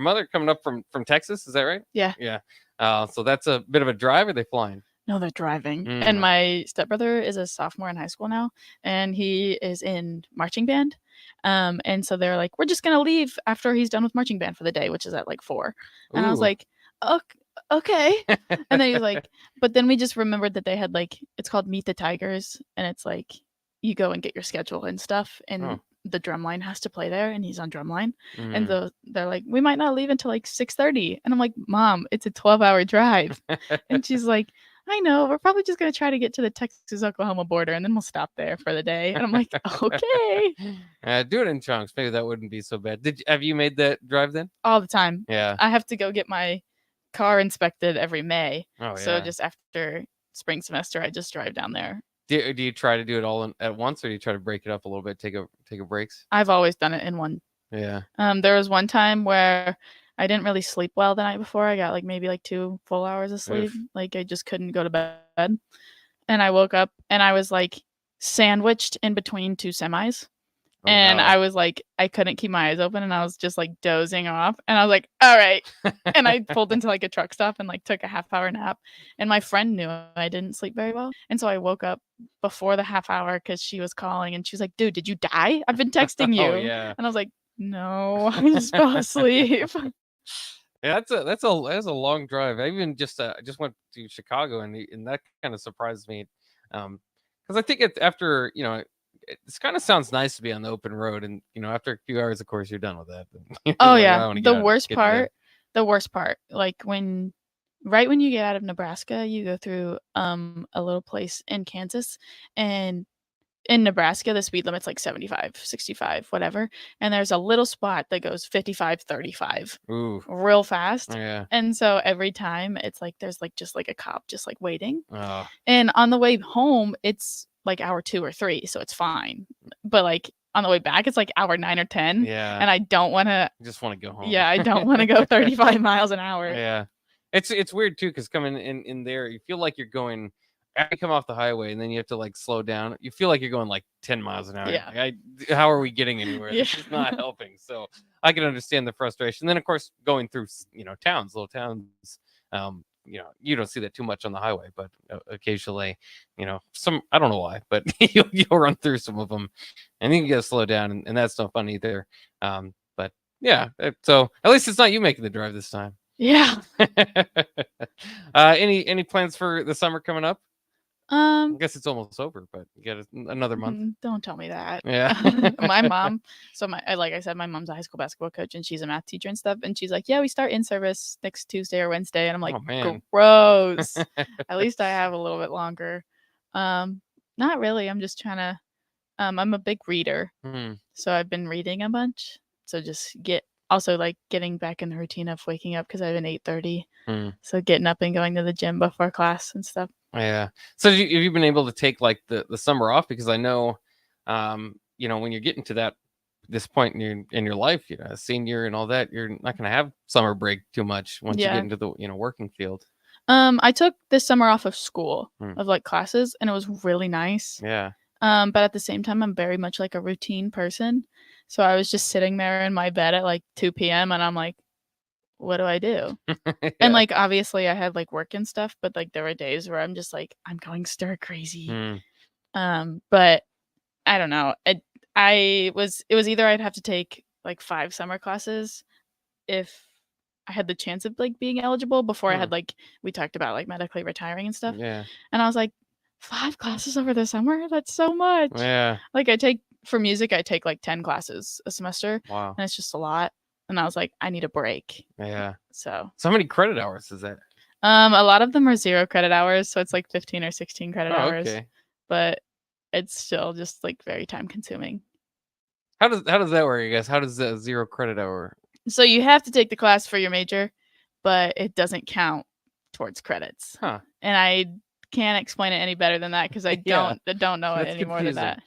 mother coming up from Texas, is that right? Yeah. Yeah. So that's a bit of a drive. Are they flying? No, they're driving. And my stepbrother is a sophomore in high school now, and he is in marching band. And so they're like, "We're just gonna leave after he's done with marching band for the day," which is at like 4. And I was Ooh. like, okay. And then he's like, but then we just remembered that they had like, it's called Meet the Tigers, and it's like you go and get your schedule and stuff, and the drumline has to play there, and he's on drumline. And they're like, "We might not leave until like 6:30." And I'm like, "Mom, it's a 12-hour drive." And she's like, "I know, we're probably just gonna try to get to the Texas-Oklahoma border, and then we'll stop there for the day." And I'm like, "Okay." Do it in chunks. Maybe that wouldn't be so bad. Have you made that drive then? All the time. Yeah. I have to go get my car inspected every May. Oh, So yeah. just after spring semester, I just drive down there. Do you try to do it all at once, or do you try to break it up a little bit, take a breaks? I've always done it in one. Yeah. There was one time where I didn't really sleep well the night before. I got like maybe like 2 full hours of sleep. Oof. Like I just couldn't go to bed. And I woke up and I was like sandwiched in between 2 semis. Oh, And no. I was like, I couldn't keep my eyes open, and I was just like dozing off. And I was like, all right. And I pulled into like a truck stop and like took a half-hour nap. And my friend knew I didn't sleep very well. And so I woke up before the half hour because she was calling, and she was like, "Dude, did you die? I've been texting you." Oh, yeah. And I was like, No, I just fell asleep. Yeah, that's a long drive. I even just went to Chicago, and that kind of surprised me, because I think after this kind of sounds nice to be on the open road, and after a few hours, of course, you're done with that. You're Oh like, yeah, I wanna the get worst to bed. part, like right when you get out of Nebraska, you go through a little place in Kansas, and in Nebraska, the speed limit's like 75, 65, whatever. And there's a little spot that goes 55, 35 Ooh, real fast. yeah. And so every time it's like there's like just like a cop just like waiting. Oh, And on the way home, it's like hour 2 or 3, so it's fine. But like on the way back, it's like hour 9 or 10. yeah. And I don't want to. I just want to go home. Yeah, I don't want to go 35 miles an hour. Yeah, it's weird too, because coming in there, you feel like you're going. After you come off the highway, and then you have to like slow down. You feel like you're going like 10 miles an hour. Yeah. Like, how are we getting anywhere? This Yeah. is not helping. So I can understand the frustration. Then of course going through little towns. You don't see that too much on the highway, but occasionally, some, I don't know why, but you'll run through some of them, and then you gotta slow down, and that's no fun either. But yeah, so at least it's not you making the drive this time. Yeah. Any plans for the summer coming up? I guess it's almost over, but you got another month. Don't tell me that. Yeah. My mom, like I said, my mom's a high school basketball coach, and she's a math teacher and stuff. And she's like, yeah, we start in service next Tuesday or Wednesday. And I'm like, Oh, man. gross. At least I have a little bit longer. Not really. I'm just trying to, I'm a big reader. Hmm. So I've been reading a bunch. So just also like getting back in the routine of waking up, because I have an 8:30. So getting up and going to the gym before class and stuff. Yeah. So have you been able to take like the summer off? Because I know, when you're getting to this point in your life, a senior and all that, you're not going to have summer break too much once you Yeah. get into the working field. I took this summer off of school, Hmm. of like classes, and it was really nice. Yeah. But at the same time, I'm very much like a routine person. So I was just sitting there in my bed at like 2 p.m. and I'm like, what do I do? Yeah. And like obviously I had like work and stuff, but like there were days where I'm just like, I'm going stir crazy. But I don't know. It was either I'd have to take like 5 summer classes if I had the chance of like being eligible before I had like, we talked about like medically retiring and stuff. Yeah. And I was like, 5 classes over the summer? That's so much. Yeah. Like for music, I take like 10 classes a semester. Wow. And it's just a lot. And I was like, I need a break. Yeah. So how many credit hours is that? a lot of them are 0 credit hours, so it's like 15 or 16 credit hours. Okay. But it's still just like very time consuming. How does that work, I guess? How does the 0 credit hour? So you have to take the class for your major, but it doesn't count towards credits. Huh. And I can't explain it any better than that, because I Yeah. don't know it That's any more than confusing. that.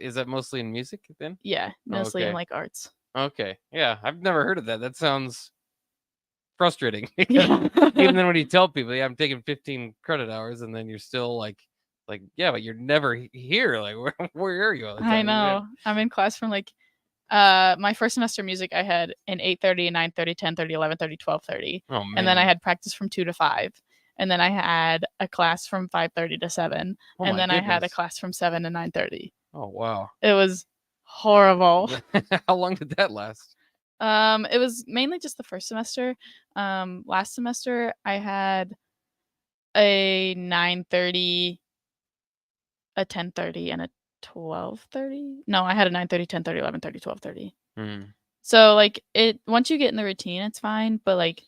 Is that mostly in music then? Yeah, mostly in Okay. like arts. Okay. Yeah, I've never heard of that. That sounds frustrating. Yeah. Even then when you tell people, yeah, I'm taking 15 credit hours, and then you're still like, yeah, but you're never here. Like, where are you all the time? I know. I'm in class from like my first semester music I had an 8:30, 9:30, 10:30, 11:30, 12:30. Oh man. And then I had practice from 2 to 5. And then I had a class from 5:30 to 7. Oh, and my then I had a goodness. class from 7 to 9:30. Oh wow. It was horrible. How long did that last? It was mainly just the first semester. Last semester I had a 9:30, a 10:30, and a 12:30. No, I had a 9:30, 10:30, 11:30, 12:30. So like once you get in the routine, it's fine. But like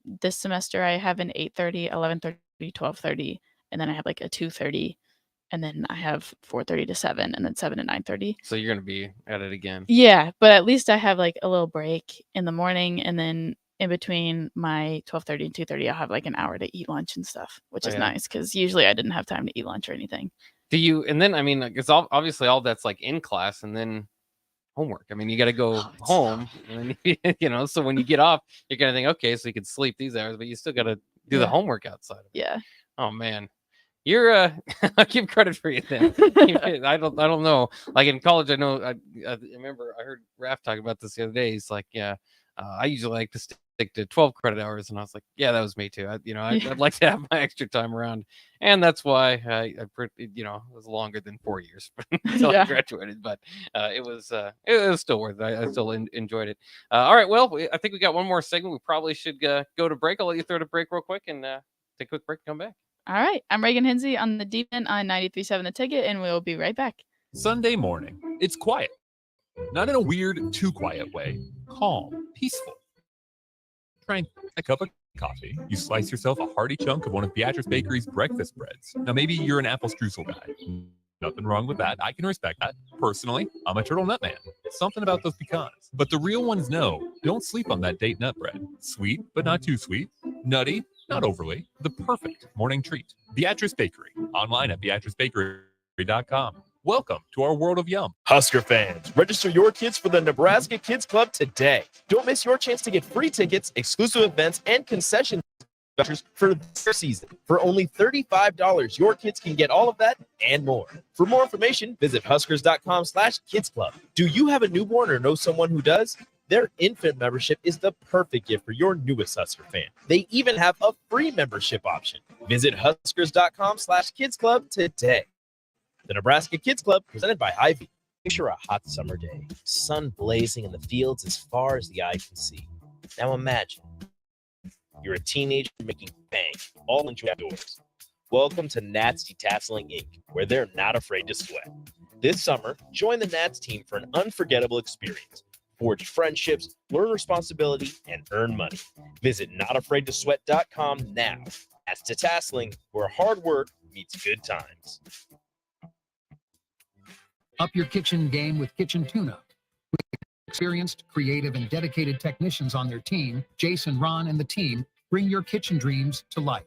this semester I have an 8:30, 11:30, 12:30, and then I have like a 2:30, and then I have 4:30 to 7, and then 7 to 9:30. So you're gonna be at it again. Yeah, but at least I have like a little break in the morning, and then in between my 12:30 and 2:30, I'll have like an hour to eat lunch and stuff, which is Yeah. nice, because usually I didn't have time to eat lunch or anything. Do you? And then I mean, like, it's obviously all that's like in class, and then homework. I mean, you got to go home, and then so when you get off, you're gonna think, okay, so you can sleep these hours, but you still got to do the Yeah. homework outside of it. Yeah. Oh man, you're I give credit for you then. I don't know. Like in college, I know I remember I heard Raph talk about this the other day. He's like, yeah, I usually like to stay stick to 12 credit hours. And I was like, yeah, that was me too. I'd like to have my extra time around. And that's why it was longer than 4 years until I graduated. But it was still worth it. I still enjoyed it. All right. Well, I think we got one more segment. We probably should go to break. I'll let you throw to break real quick and take a quick break and come back. All right. I'm Reagan Hinze on the Deep End on 93.7 The Ticket, and we'll be right back. Sunday morning. It's quiet. Not in a weird, too quiet way. Calm, peaceful. Try a cup of coffee. You slice yourself a hearty chunk of one of Beatrice Bakery's breakfast breads. Now, maybe you're an apple streusel guy. Nothing wrong with that. I can respect that. Personally, I'm a turtle nut man. Something about those pecans. But the real ones know, don't sleep on that date nut bread. Sweet, but not too sweet. Nutty, not overly. The perfect morning treat. Beatrice Bakery. Online at beatricebakery.com. Welcome to our world of yum. Husker fans, register your kids for the Nebraska Kids Club today. Don't miss your chance to get free tickets, exclusive events, and concession vouchers for this season. For only $35, your kids can get all of that and more. For more information, visit huskers.com/kidsclub. Do you have a newborn or know someone who does? Their infant membership is the perfect gift for your newest Husker fan. They even have a free membership option. Visit huskers.com/kidsclub today. The Nebraska Kids Club, presented by Hy-Vee. Picture a hot summer day, sun blazing in the fields as far as the eye can see. Now imagine you're a teenager making bank, all indoors. Welcome to Nats Detasseling Inc., where they're not afraid to sweat. This summer, join the Nats team for an unforgettable experience. Forge friendships, learn responsibility, and earn money. Visit notafraidtosweat.com now. Nats Detasseling, where hard work meets good times. Up your kitchen game with Kitchen Tune-Up. With experienced, creative, and dedicated technicians on their team, Jason, Ron, and the team bring your kitchen dreams to life.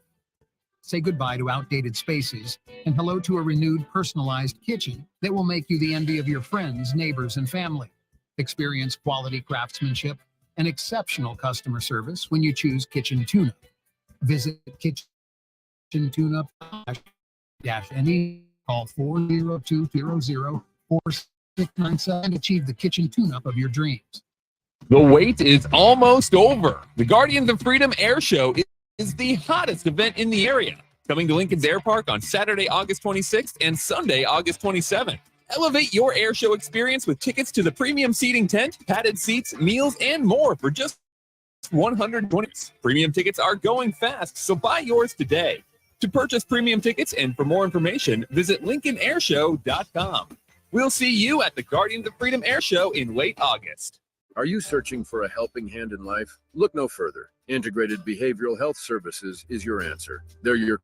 Say goodbye to outdated spaces and hello to a renewed, personalized kitchen that will make you the envy of your friends, neighbors, and family. Experience quality craftsmanship and exceptional customer service when you choose Kitchen Tune-Up. Visit kitchentune-up-ne. Call 40200-4697 and achieve the kitchen tune-up of your dreams. The wait is almost over. The Guardians of Freedom Air Show is the hottest event in the area. Coming to Lincoln's Air Park on Saturday, August 26th and Sunday, August 27th. Elevate your air show experience with tickets to the premium seating tent, padded seats, meals, and more for just $120. Premium tickets are going fast, so buy yours today. To purchase premium tickets and for more information, visit LincolnAirShow.com. We'll see you at the Guardians of Freedom Air Show in late August. Are you searching for a helping hand in life? Look no further. Integrated Behavioral Health Services is your answer. They're your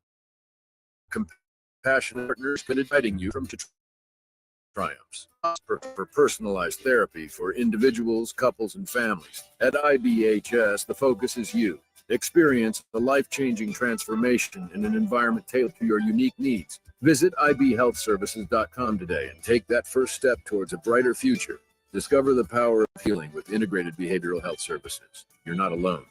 compassionate partners guiding you from triumphs. For personalized therapy for individuals, couples, and families. At IBHS, the focus is you. Experience a life-changing transformation in an environment tailored to your unique needs. Visit ibhealthservices.com today and take that first step towards a brighter future. Discover the power of healing with Integrated Behavioral Health Services. You're not alone.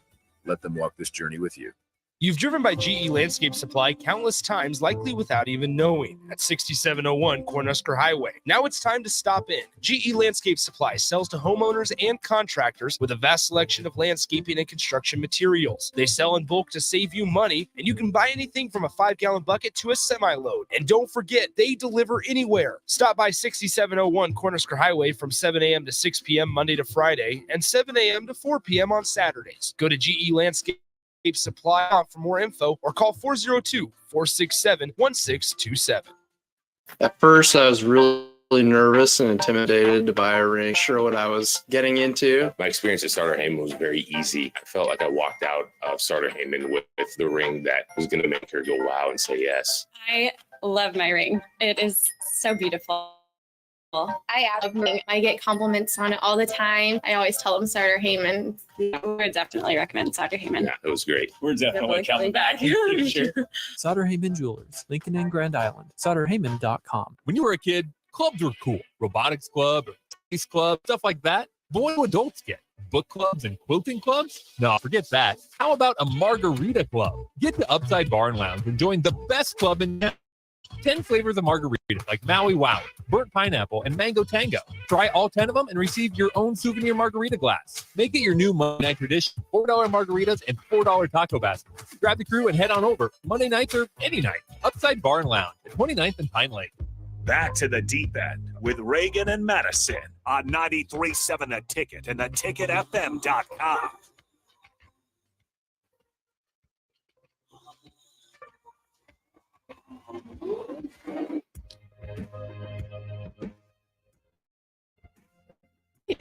Let them walk this journey with you. You've driven by GE Landscape Supply countless times, likely without even knowing, at 6701 Cornhusker Highway. Now it's time to stop in. GE Landscape Supply sells to homeowners and contractors with a vast selection of landscaping and construction materials. They sell in bulk to save you money, and you can buy anything from a 5-gallon bucket to a semi-load. And don't forget, they deliver anywhere. Stop by 6701 Cornhusker Highway from 7 a.m. to 6 p.m. Monday to Friday, and 7 a.m. to 4 p.m. on Saturdays. Go to GE Landscape Supply for more info or call 402-467-1627. At first, I was really nervous and intimidated to buy a ring. Sure what I was getting into. My experience at Starter Heyman was very easy. I felt like I walked out of Starter Heyman with the ring that was going to make her go wow and say yes. I love my ring. It is so beautiful. I love my ring. I get compliments on it all the time. I always tell them Starter Heyman. I would definitely recommend Starter Heyman. Yeah, it was great. We're definitely coming back in the future. Sauter Heyman Jewelers, Lincoln and Grand Island. SauterHeyman.com. When you were a kid, clubs were cool. Robotics club, or space club, stuff like that. But what do adults get? Book clubs and quilting clubs? No, forget that. How about a margarita club? Get to Upside Bar and Lounge and join the best club in town. 10 flavors of margaritas like Maui Wow, burnt pineapple, and mango tango. Try all 10 of them and receive your own souvenir margarita glass. Make it your new Monday night tradition. $4 margaritas and $4 taco baskets. Grab the crew and head on over Monday nights or any night. Upside Bar and Lounge at 29th and Pine Lake. Back to the deep end with Reagan and Madison on 93.7 The Ticket and theticketfm.com.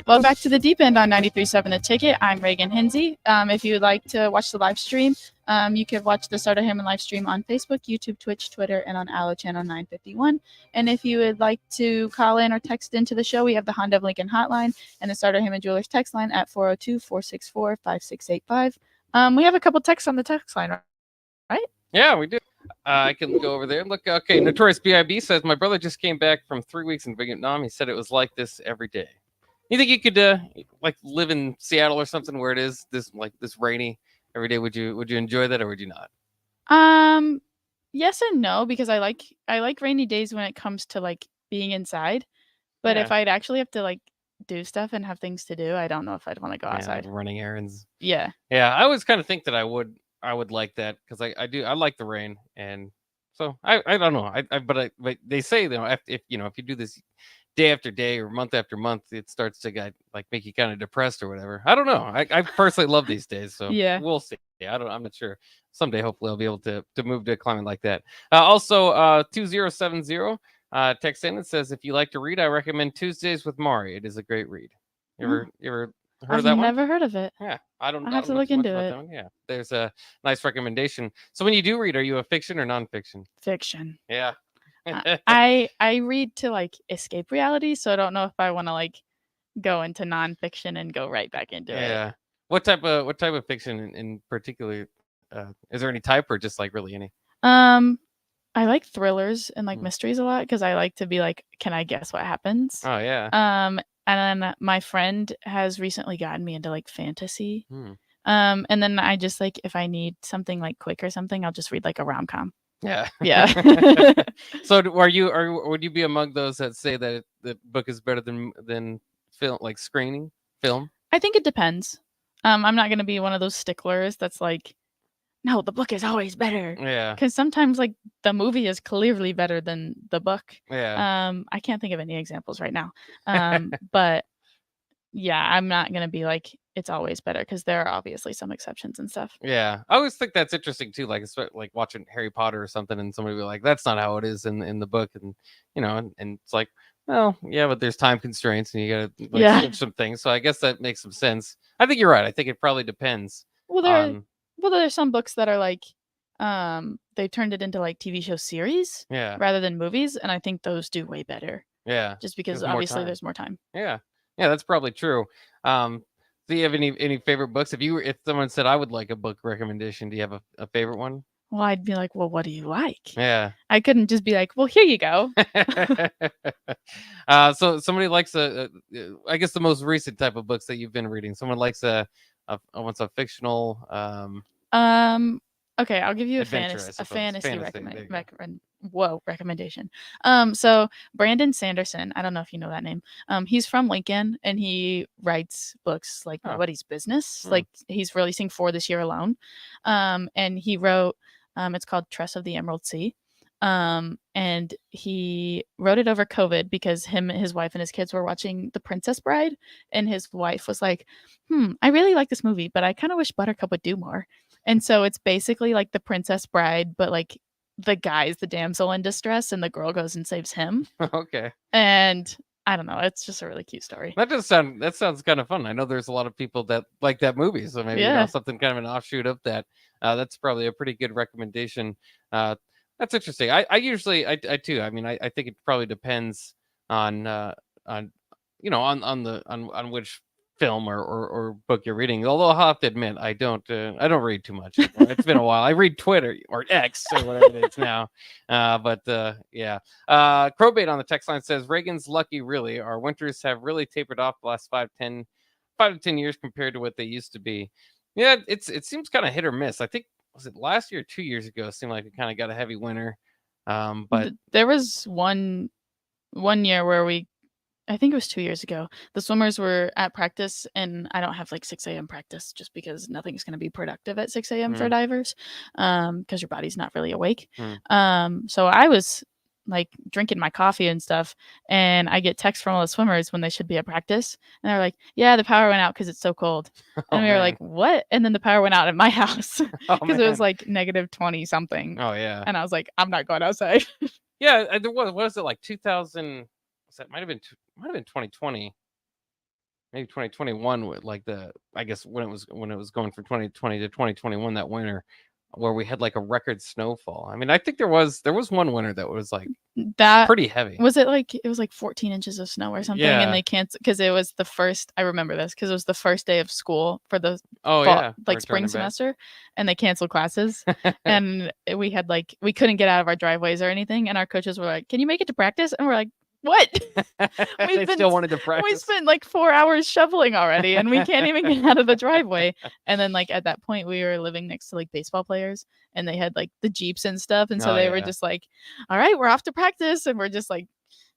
Welcome back to the deep end on 93.7 The Ticket. I'm Reagan Hinze. If you would like to watch the live stream, you can watch the Starter Hammond live stream on Facebook, YouTube, Twitch, Twitter, and on Allo Channel 951. And if you would like to call in or text into the show, we have the Honda of Lincoln hotline and the Starter Hammond Jewelers text line at 402-464-5685. We have a couple texts on the text line, right? Yeah, we do. I can go over there and look. Okay, Notorious B.I.B. says, my brother just came back from 3 weeks in Vietnam. He said it was like this every day. You think you could like live in Seattle or something where it is this rainy every day? Would you enjoy that or would you not? Yes and no, because I like rainy days when it comes to like being inside. But if I'd actually have to like do stuff and have things to do, I don't know if I'd want to go outside. Running errands. Yeah. Yeah, I always kind of think that I would like that because I like the rain, and so I don't know. But they say if you do this day after day or month after month, it starts to make you kind of depressed or whatever. I don't know. I personally love these days, so yeah, we'll see. I'm not sure. Someday, hopefully, I'll be able to move to a climate like that. Also, 2070 text in and says, if you like to read, I recommend Tuesdays with Mari. It is a great read. You ever heard of that one? I've never heard of it. Yeah, I don't. I have to look into it. Yeah, there's a nice recommendation. So when you do read, are you a fiction or nonfiction? Fiction. Yeah. I read to like escape reality, so I don't know if I want to like go into nonfiction and go right back into it. Yeah. What type of fiction in particular? Is there any type or just like really any? I like thrillers and like mysteries a lot because I like to be like, can I guess what happens? Oh yeah. And then my friend has recently gotten me into like fantasy. And then I just like if I need something like quick or something, I'll just read like a rom-com. Yeah. Yeah. So would you be among those that say that the book is better than film, like screening film? I think it depends. I'm not going to be one of those sticklers that's like, no, the book is always better. Yeah. Because sometimes like the movie is clearly better than the book. Yeah. I can't think of any examples right now. But yeah, I'm not going to be like, it's always better because there are obviously some exceptions and stuff. Yeah. I always think that's interesting too. Like like watching Harry Potter or something and somebody will be like, that's not how it is in the book. And, and it's like, well, yeah, but there's time constraints and you got to switch some things. So I guess that makes some sense. I think you're right. I think it probably depends. Well, there are some books that are like, they turned it into like TV show series rather than movies. And I think those do way better. Yeah. Just because obviously there's more time. Yeah. Yeah, that's probably true. Do you have any favorite books? If someone said I would like a book recommendation, do you have a favorite one? Well, I'd be like, well, what do you like? Yeah. I couldn't just be like, well, here you go. So somebody likes I guess the most recent type of books that you've been reading. Someone likes what's a fictional okay, I'll give you a fantasy recommendation. So Brandon Sanderson, I don't know if you know that name. He's from Lincoln and he writes books like nobody's business. Like he's releasing 4 this year alone. And he wrote it's called Tress of the Emerald Sea. And he wrote it over COVID because his wife and his kids were watching The Princess Bride, and his wife was like, I really like this movie, but I kind of wish Buttercup would do more. And so it's basically like The Princess Bride, but like the guy's the damsel in distress and the girl goes and saves him. Okay. And I don't know, it's just a really cute story. That sounds kind of fun. I know there's a lot of people that like that movie, so maybe something kind of an offshoot of that. That's probably a pretty good recommendation. That's interesting. I usually too. I mean, I think it probably depends on which film or book you're reading. Although I'll have to admit, I don't read too much anymore. It's been a while. I read Twitter or X or whatever it is now. Yeah. Crowbait on the text line says, Reagan's lucky, really. Our winters have really tapered off the last 5 to 10 years compared to what they used to be. Yeah, it seems kind of hit or miss. I think, was it last year or 2 years ago? It seemed like it kind of got a heavy winter. But There was one year where I think it was 2 years ago. The swimmers were at practice, and I don't have like 6 a.m. practice just because nothing's going to be productive at 6 a.m. for divers, because your body's not really awake. So I was like drinking my coffee and stuff, and I get texts from all the swimmers when they should be at practice, and they're like, "Yeah, the power went out because it's so cold," and we were like, "What?" And then the power went out at my house because it was like -20 something. Oh yeah. And I was like, "I'm not going outside." Yeah, there was. What was it like 2000? That might have been 2020, maybe 2021. With like I guess when it was going from 2020 to 2021 that winter, where we had like a record snowfall. I mean, I think there was one winter that was like That pretty heavy. Was it like 14 inches of snow or something? Yeah. And they canceled because it was the first. I remember this because it was the first day of school for the Return spring to bed. semester, and they canceled classes. And we had we couldn't get out of our driveways or anything, and our coaches were like, "Can you make it to practice?" And we're like, "What?" They still wanted to practice. We spent like 4 hours shoveling already, and we can't even get out of the driveway. And then at that point, we were living next to like baseball players, and they had like the Jeeps and stuff, and so they were just like, "All right, we're off to practice," and we're just like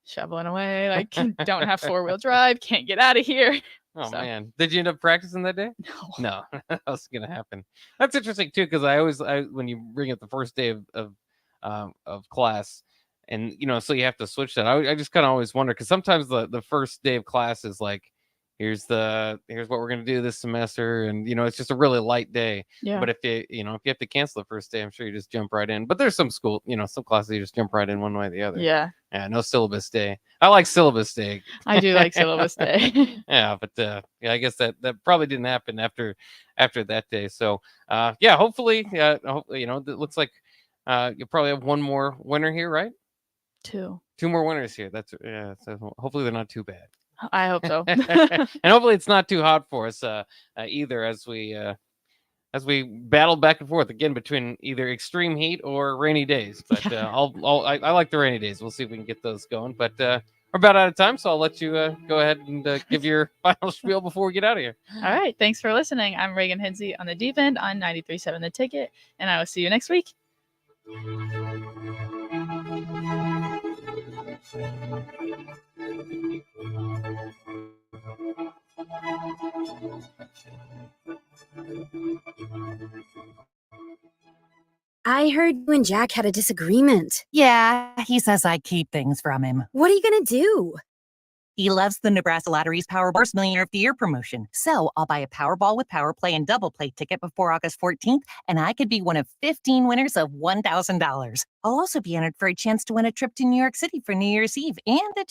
shoveling away, like don't have 4-wheel drive, can't get out of here. Oh man, did you end up practicing that day? No, that was gonna happen. That's interesting too, because when you bring up the first day of class. And so you have to switch that. I just kind of always wonder, because sometimes the first day of class is like, here's what we're gonna do this semester, and it's just a really light day. Yeah. But if you have to cancel the first day, I'm sure you just jump right in. But there's some some classes you just jump right in one way or the other. Yeah. Yeah. No syllabus day. I like syllabus day. I do like syllabus day. Yeah, but I guess that probably didn't happen after that day. So hopefully, it looks like you'll probably have one more winner here, right? Two more winners here. So hopefully they're not too bad. I hope so. And hopefully it's not too hot for us either, as we battle back and forth again between either extreme heat or rainy days. But I like the rainy days. We'll see if we can get those going. But we're about out of time, so I'll let you go ahead and give your final spiel before we get out of here. All right. Thanks for listening. I'm Reagan Hinze on the deep end on 93.7 The Ticket, and I will see you next week. I heard you and Jack had a disagreement. Yeah, he says I keep things from him. What are you going to do? He loves the Nebraska Lottery's Powerball Millionaire of the Year promotion. So I'll buy a Powerball with Power Play and Double Play ticket before August 14th, and I could be one of 15 winners of $1,000. I'll also be entered for a chance to win a trip to New York City for New Year's Eve and a